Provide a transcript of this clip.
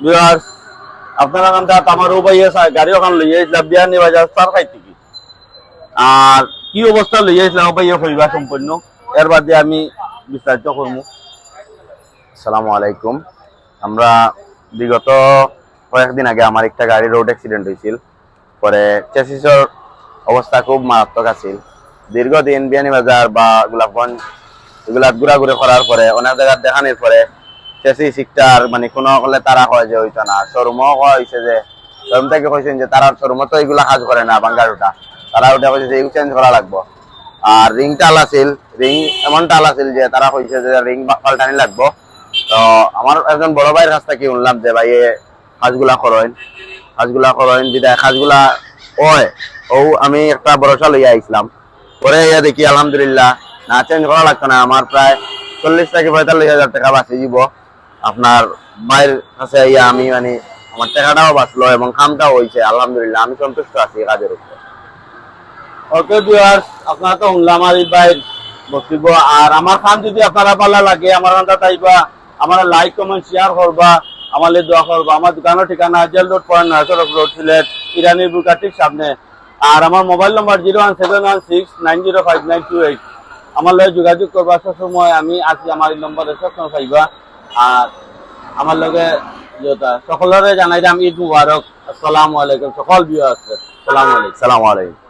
Viewers আপনারা কান্তা আমার ও ভাই গাড়ি ওখান লইয়া ইসলাম বিয়ানি বাজার সার খাইতে কি আর কি অবস্থা লইয়া ইসলাম ভাই হইবা সম্পূর্ণ এর বাদে আমি বিস্তারিত করবো। আসসালামু আলাইকুম। আমরা বিগত কয়েকদিন আগে আমার একটা গাড়ি রোড অ্যাক্সিডেন্ট হয়েছিল, পরে চেসিসের অবস্থা খুব মারাত্মক আছিল। দীর্ঘদিন বিয়ানীবাজার বা গোলাপগঞ্জ এগুলা ঘোরাঘুরি করার পরে অনেক জায়গা দেখানোর পরে চেসি শিকটার মানে কোনো হলে তারা হয় যে হইতো না, শোরুমও হয়েছে যে শোরুম থেকে কইছেন যে তারা শোরুমও তো এগুলা কাজ করে না, বাঙ্গারুটা তারা ওটা কইছে যে এগুলো চেঞ্জ করা লাগবো। আর রিং টাল আছিল, রিং এমন টাল আছিল যে তারা কইছে যে রিং পাল্টানি লাগবো। তো আমার একজন বড় ভাইয়ের কাছ থেকে শুনলাম যে ভাই কাজগুলা করেন বিদায় কাজগুলা হয় ও আমি একটা ভরসা লইয়া আইছিলাম। পরে ইয়া দেখি আলহামদুলিল্লাহ না চেঞ্জ করা লাগতো না, আমার প্রায় 40 থেকে 45,000 টাকা বাঁচিয়ে দিব। আপনার ভাইয়ের কাছে ইয়া আমি মানে আমার টাকাটাও বাঁচলো এবং কামটাও হয়েছে, আলহামদুলিল্লাহ আমি সন্তুষ্ট আছি এই কাজের উপরে। ওকে ভিউয়ার্স আপনারা তো শুনলাম আর এই ভাই বক্তব্য। আর আমার খান যদি আপনারা ভালো লাগে আমার খানটা তাইবা আমার লাইক কমেন্ট শেয়ার করবা, আমার দোয়া করবা। আমার দোকানের ঠিকানা jail road point Nayasarak road Sylhet ইরানি বুকার ঠিক সামনে। আর আমার মোবাইল নম্বর 01716905928। আমার লগে যোগাযোগ করবা সবসময় আমি আছি, আমার এই নম্বরে সবসময় পাইবা। আর আমার লগে সকলরে জানাই দাম ঈদ মুবারক। আসসালামু আলাইকুম সকল ভিউয়ার্স, আসসালামু আলাইকুম। আসসালামু আলাইকুম।